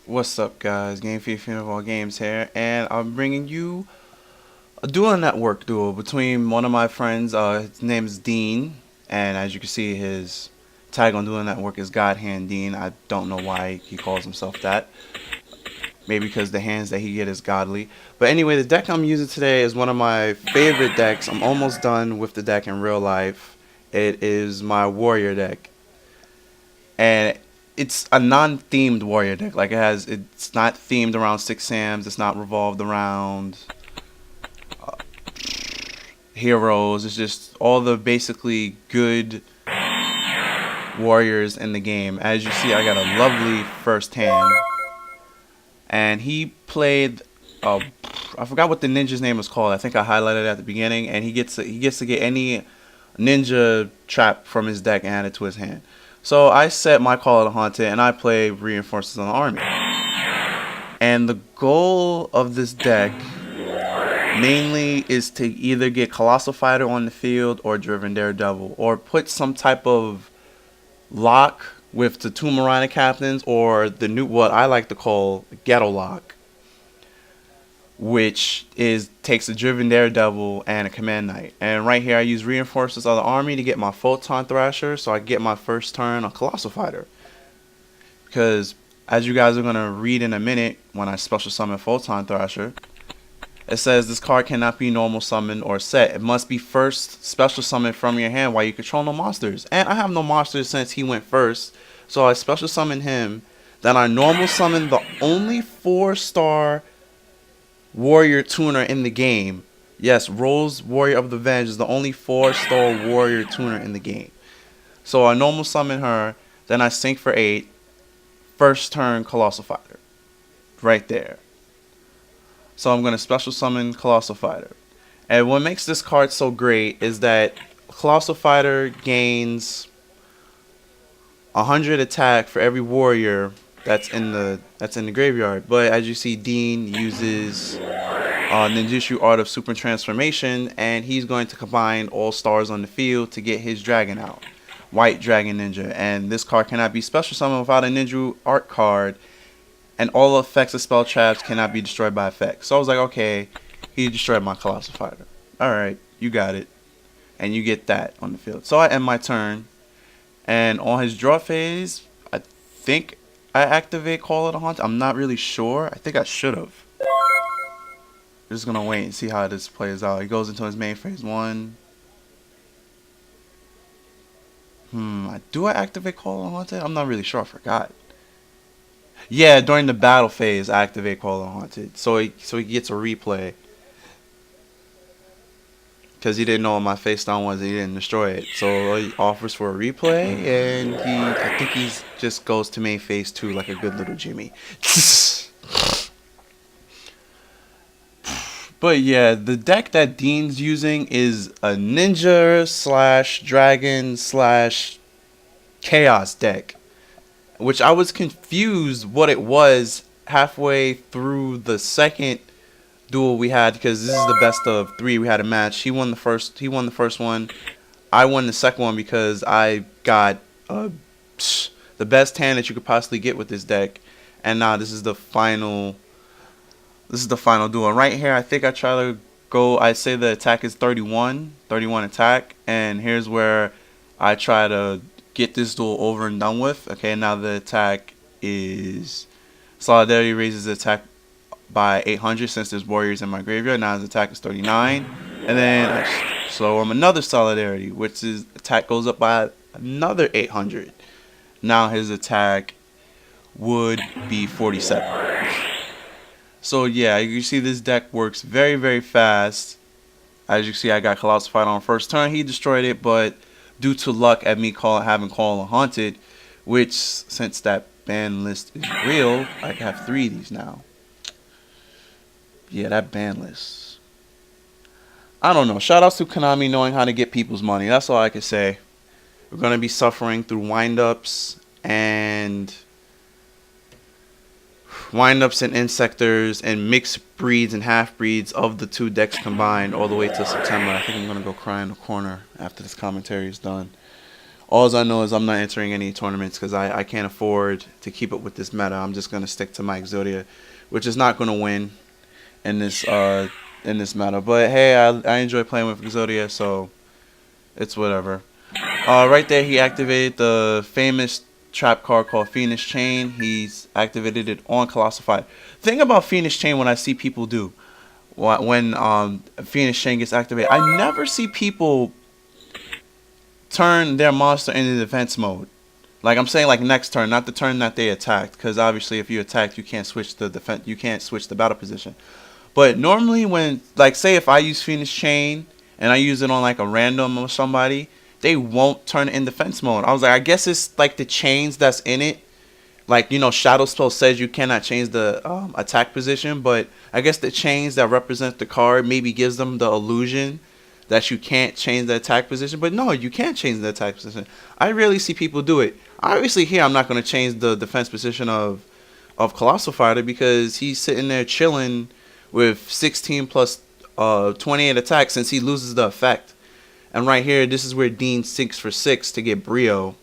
What's up, guys? Fiend Vs Games here, and I'm bringing you a dual network duel between one of my friends. His name is Dean, and as you can see, his tag on dual network is GODhandDean. I don't know why he calls himself that. Maybe because the hands that he get is godly. But anyway, the deck I'm using today is one of my favorite decks. I'm almost done with the deck in real life. It is my warrior deck, and it's a non-themed warrior deck. Like it's not themed around 6 Sams. It's not revolved around heroes. It's just all the basically good warriors in the game. As you see, I got a lovely first hand, and he played. I forgot what the ninja's name was called. I think I highlighted it at the beginning, and he gets to get any ninja trap from his deck and add it to his hand. So I set my Call of the Haunted, and I play Reinforcements on the Army. And the goal of this deck mainly is to either get Colossal Fighter on the field or Driven Daredevil, or put some type of lock with the two Marina captains, or the new, what I like to call, Ghetto Lock, which takes a Driven Daredevil and a Command Knight. And right here I use Reinforcements of the Army to get my Photon Thrasher, so I get my first turn on Colossal Fighter. Because as you guys are going to read in a minute, when I special summon Photon Thrasher, it says this card cannot be normal summoned or set. It must be first special summoned from your hand while you control no monsters. And I have no monsters since he went first, so I special summon him. Then I normal summon the only 4-star warrior tuner in the game. Yes, Rose Warrior of the Venge is the only 4-star warrior tuner in the game. So I normal summon her, then I sink for 8. First turn Colossal Fighter. Right there. So I'm going to special summon Colossal Fighter. And what makes this card so great is that Colossal Fighter gains 100 attack for every warrior that's in the graveyard. But as you see, Dean uses Ninjutsu Art of Super Transformation, and he's going to combine all stars on the field to get his dragon out, White Dragon Ninja. And this card cannot be special summoned without a Ninja Art card, and all effects of spell traps cannot be destroyed by effects. So I was like, okay, he destroyed my Colossal Fighter. Alright, you got it. And you get that on the field. So I end my turn, and on his draw phase, I think I activate Call of the Haunted. I'm not really sure. I think I should have. Just gonna wait and see how this plays out. He goes into his main phase 1. Do I activate Call of the Haunted? I'm not really sure. I forgot. Yeah, during the battle phase, I activate Call of the Haunted. So he gets a replay. Because he didn't know what my face down was, and he didn't destroy it. So he offers for a replay, and I think he just goes to main phase 2 like a good little Jimmy. But yeah, the deck that Dean's using is a ninja / dragon / chaos deck, which I was confused what it was halfway through the second duel we had, because this is the best of 3. We had a match. He won the first one. I won the second one because I got the best hand that you could possibly get with this deck. And now this is the final duel. And right here, I think I try to go, I say the attack is 31 attack, and here's where I try to get this duel over and done with. Okay, now the attack is Solidarity raises the attack by 800 since there's warriors in my graveyard. Now his attack is 39, and then I slow him another Solidarity, which is attack goes up by another 800. Now his attack would be 47. So yeah, you see this deck works very, very fast. As you see, I got Colossal Fighter on first turn. He destroyed it, but due to luck at me having Call of Haunted, which, since that ban list is real, I have 3 of these now. Yeah, that ban list. I don't know. Shout outs to Konami knowing how to get people's money. That's all I can say. We're going to be suffering through windups and insectors and mixed breeds and half breeds of the 2 decks combined all the way till September. I think I'm going to go cry in the corner after this commentary is done. All I know is I'm not entering any tournaments because I can't afford to keep up with this meta. I'm just gonna stick to my Exodia, which is not gonna win in this meta. But hey, I enjoy playing with Exodia, so it's whatever. Right there, he activated the famous trap card called Phoenix Chain. He's activated it on Colossal Fire. Thing about Phoenix Chain, when I see people do when Phoenix Chain gets activated, I never see people turn their monster into defense mode. Like I'm saying, like next turn, not the turn that they attacked, because obviously if you attacked, you can't switch the defense, you can't switch the battle position. But normally when, like, say if I use Phoenix Chain and I use it on like a random or somebody, they won't turn it in defense mode. I was like, I guess it's like the chains that's in it. Like, you know, Shadow Spell says you cannot change the attack position, but I guess the chains that represent the card maybe gives them the illusion that you can't change the attack position. But no, you can't change the attack position. I rarely see people do it. Obviously here I'm not going to change the defense position of Colossal Fighter because he's sitting there chilling with 16 plus 28 attack since he loses the effect. And right here, this is where Dean sinks for 6 to get Brio.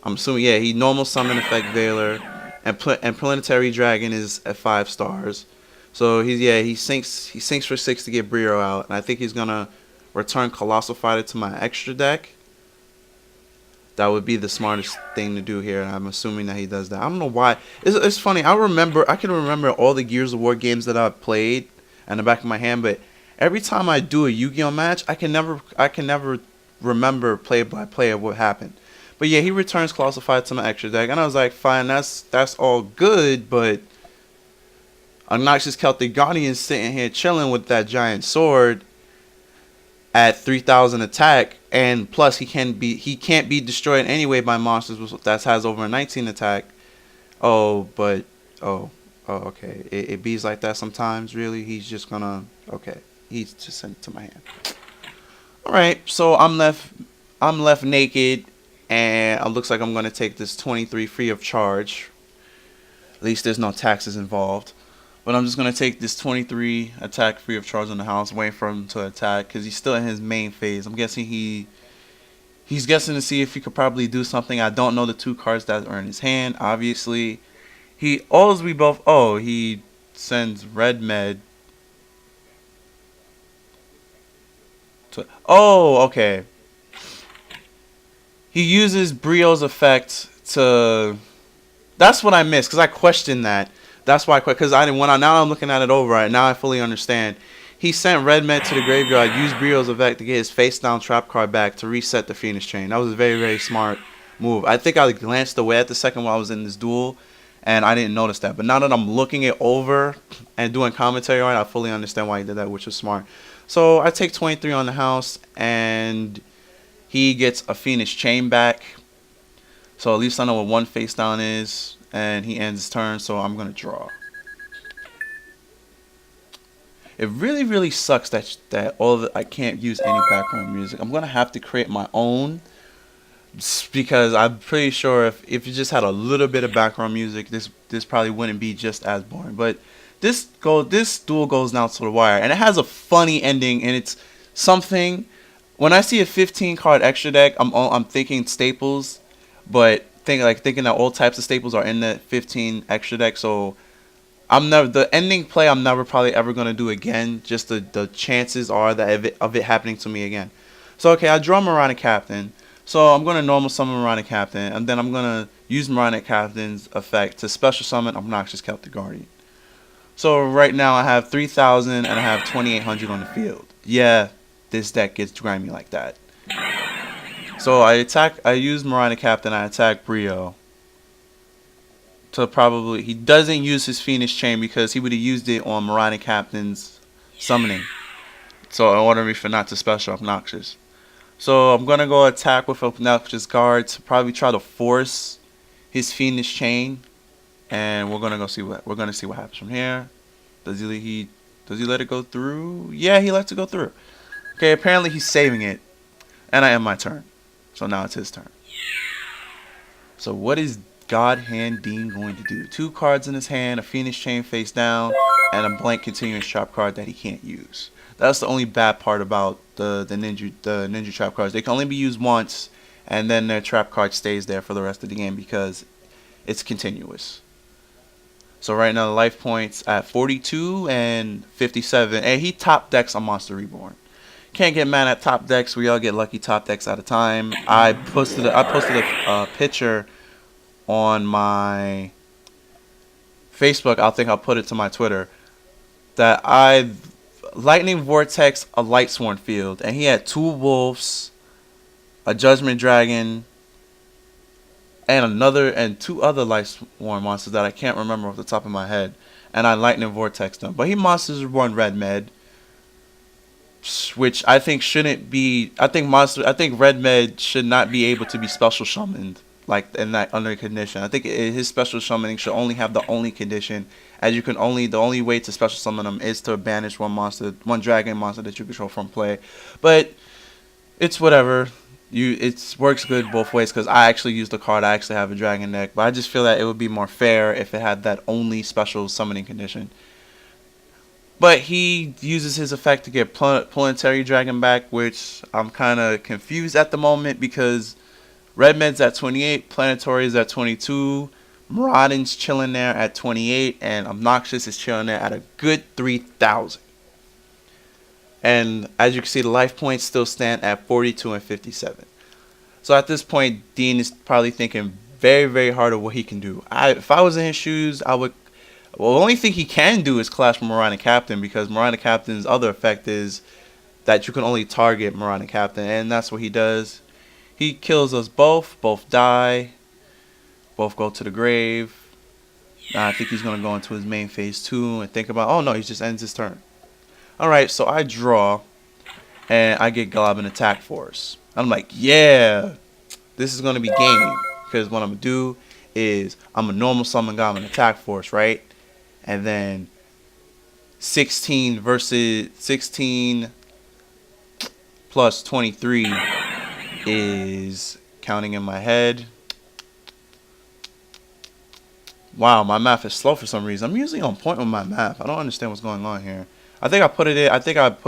I'm assuming, yeah, he normal summon effect Veiler, and Planetary Dragon is at 5 stars. So he sinks for 6 to get Brio out, and I think he's gonna return Colossal Fighter to my extra deck. That would be the smartest thing to do here, and I'm assuming that he does that. I don't know why. It's funny. I can remember all the Gears of War games that I've played in the back of my hand, but every time I do a Yu-Gi-Oh match, I can never remember play by play of what happened. But yeah, he returns Colossal Fighter to my extra deck, and I was like, fine, that's all good, but Obnoxious Celtic Guardian sitting here chilling with that giant sword at 3,000 attack, and plus he can't be destroyed anyway by monsters that has over a 19 attack. Okay, it bees like that sometimes. Really, he's just gonna he's just sent it to my hand. All right, so I'm left naked, and it looks like I'm gonna take this 23 free of charge. At least there's no taxes involved. But I'm just going to take this 23 attack free of charge on the house, waiting for him to attack, because he's still in his main phase. I'm guessing he's guessing to see if he could probably do something. I don't know the 2 cards that are in his hand, obviously. He sends Red Med. Okay. He uses Brio's effect to... That's what I missed, because I questioned that. That's why because now I'm looking at it over right now I fully understand. He sent Red Med to the graveyard, used Brio's effect to get his face down trap card back to reset the Phoenix Chain. That was a very, very smart move. I think I glanced away at the second while I was in this duel and I didn't notice that. But now that I'm looking it over and doing commentary on it, I fully understand why he did that, which was smart. So I take 23 on the house and he gets a Phoenix Chain back. So at least I know what 1 face down is. And he ends his turn, so I'm going to draw. It really, really sucks that I can't use any background music. I'm going to have to create my own, because I'm pretty sure if you just had a little bit of background music, this probably wouldn't be just as boring. But this duel goes down to the wire, and it has a funny ending, and it's something. When I see a 15 card extra deck, I'm thinking staples, but thinking that all types of staples are in the 15 extra deck. So the ending play I'm never probably ever gonna do again. Just the chances are that of it happening to me again. So okay, I draw Moronic Captain. So I'm gonna normal summon Moronic Captain, and then I'm gonna use Moronic Captain's effect to special summon Obnoxious Celtic Guardian. So right now I have 3,000 and I have 2,800 on the field. Yeah, this deck gets grimy like that. So I use Moronic Captain, I attack Brio. He doesn't use his Phoenix Chain because he would have used it on Moronic Captain's summoning. So in order for not to special Obnoxious. So I'm gonna go attack with Obnoxious Guard to probably try to force his Phoenix Chain. And we're gonna see what happens from here. Does he let it go through? Yeah, he lets it go through. Okay, apparently he's saving it. And I end my turn. So now it's his turn. So what is GODhandDean Dean going to do? 2 cards in his hand, a Phoenix Chain face down, and a blank continuous trap card that he can't use. That's the only bad part about the ninja trap cards. They can only be used once, and then their trap card stays there for the rest of the game because it's continuous. So right now the life points at 42 and 57, and he top decks on Monster Reborn. Can't get mad at top decks. We all get lucky top decks at a time. I posted a picture on my Facebook. I think I'll put it to my Twitter that I Lightning Vortex a Lightsworn field, and he had 2 wolves, a Judgment Dragon, and 2 other Lightsworn monsters that I can't remember off the top of my head, and I Lightning Vortex them. But he Monsters Reborn Red Med, which I think shouldn't be. I think Red Med should not be able to be special summoned like in that under condition. I think his special summoning should only have the only condition, as the only way to special summon him is to banish one dragon monster that you control from play. But it's whatever. It works good both ways because I actually use the card. I actually have a dragon deck, but I just feel that it would be more fair if it had that only special summoning condition. But he uses his effect to get Planetary Dragon back, which I'm kind of confused at the moment because Red Med's at 28, Planetary is at 22, Maraudin's chilling there at 28, and Obnoxious is chilling there at a good 3,000. And as you can see, the life points still stand at 42 and 57. So at this point, Dean is probably thinking very, very hard of what he can do. If I was in his shoes, I would. Well, the only thing he can do is clash Marauder Captain, because Marauder Captain's other effect is that you can only target Marauder Captain, and that's what he does. He kills us both die, both go to the grave. Now I think he's going to go into his main phase 2 and think about, oh no, he just ends his turn. Alright, so I draw, and I get Goblin Attack Force. I'm like, yeah, this is going to be game, because what I'm going to do is I'm a normal summon Goblin Attack Force, right? And then 16 plus 23 is, counting in my head. Wow, my math is slow for some reason. I'm usually on point with my math. I don't understand what's going on here. I think I put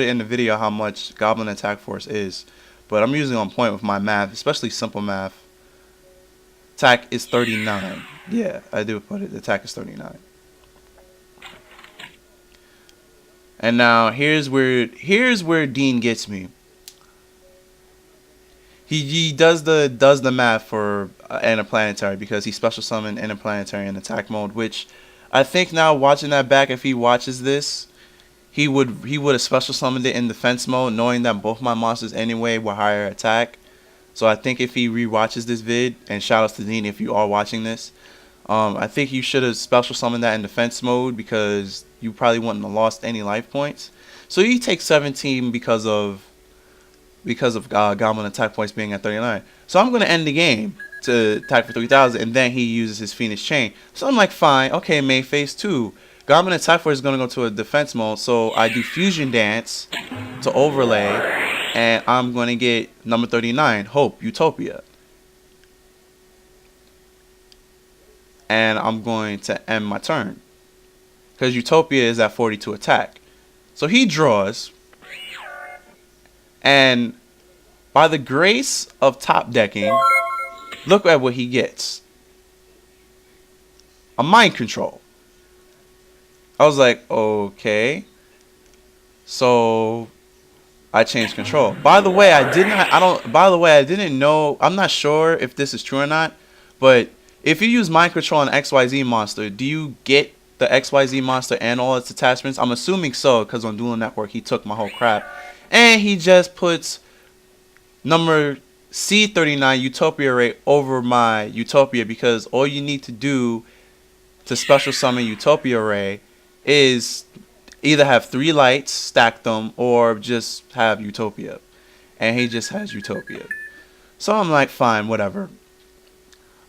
it in the video how much Goblin Attack Force is, but I'm usually on point with my math, especially simple math. Attack is 39. Yeah, I do put it. The attack is 39. And now here's where Dean gets me. He does the math for Interplanetary because he special summoned Interplanetary in attack mode, which I think now watching that back, if he watches this, he would have special summoned it in defense mode, knowing that both my monsters anyway were higher attack. So I think if he re-watches this vid, and shout outs to Dean if you are watching this, I think you should have special summoned that in defense mode because you probably wouldn't have lost any life points. So he takes 17 because of Goblin attack points being at 39. So I'm going to end the game to attack for 3,000, and then he uses his Phoenix Chain. So I'm like, fine, okay, main phase 2. Goblin attack force is going to go to a defense mode, so I do Fusion Dance to overlay, and I'm going to get number 39, Hope, Utopia. And I'm going to end my turn, because Utopia is at 42 attack. So he draws, and by the grace of top decking, look at what he gets. A Mind Control. I was like, okay. So I changed control. By the way, I didn't know, I'm not sure if this is true or not, but if you use Mind Control on XYZ monster, do you get the XYZ monster and all its attachments? I'm assuming so, because on Dual Network he took my whole crap. And he just puts number C39 Utopia Ray over my Utopia, because all you need to do to special summon Utopia Ray is either have 3 lights, stack them, or just have Utopia. And he just has Utopia. So I'm like, fine, whatever.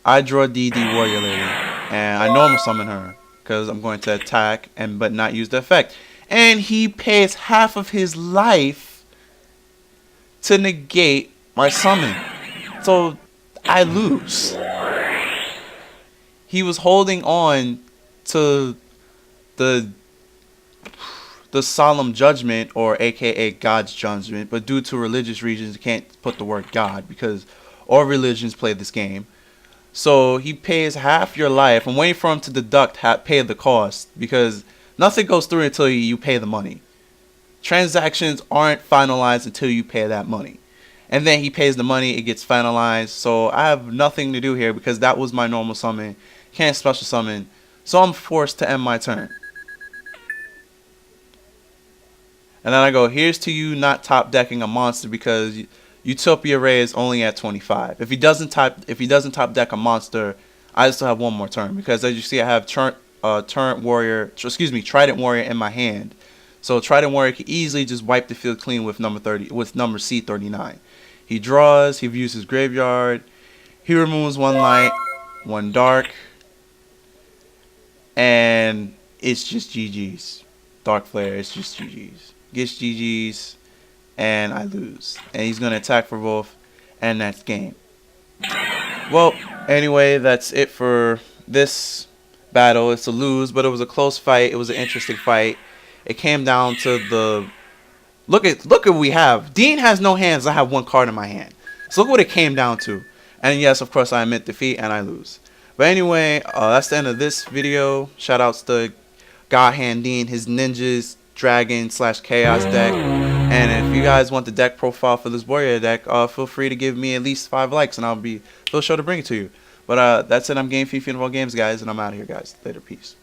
I draw DD Warrior Lady, and I normal summon her, because I'm going to attack but not use the effect. And he pays half of his life to negate my summon. So I lose. He was holding on to the solemn judgment, or aka God's judgment, but due to religious reasons you can't put the word God, because or religions play this game. So he pays half your life. I'm waiting for him to deduct pay the cost, because nothing goes through until you pay the money. Transactions aren't finalized until you pay that money. And then he pays the money, it gets finalized. So I have nothing to do here because that was my normal summon. Can't special summon. So I'm forced to end my turn. And then I go, here's to you not top decking a monster, because Utopia Ray is only at 25. If he doesn't top deck a monster, I still have one more turn, because as you see, I have Trident Warrior in my hand. So Trident Warrior can easily just wipe the field clean with number C39. He draws, he views his graveyard, he removes one light, one dark, and it's just GG's. Dark Flare, it's just GG's. Gets GG's, and I lose. And he's going to attack for both, and that's game. Well, anyway, that's it for this battle. It's a lose, but it was a close fight. It was an interesting fight. It came down to the... Look at what we have. Dean has no hands. I have one card in my hand. So look what it came down to. And yes, of course, I admit defeat, and I lose. But anyway, that's the end of this video. Shoutouts to GODhandDean, his ninjas, dragon / chaos deck. And if you guys want the deck profile for this warrior deck, feel free to give me at least 5 likes, and I'll be sure to bring it to you. But that's it. I'm Fiend Vs GODhandDean, guys, and I'm out of here, guys. Later, peace.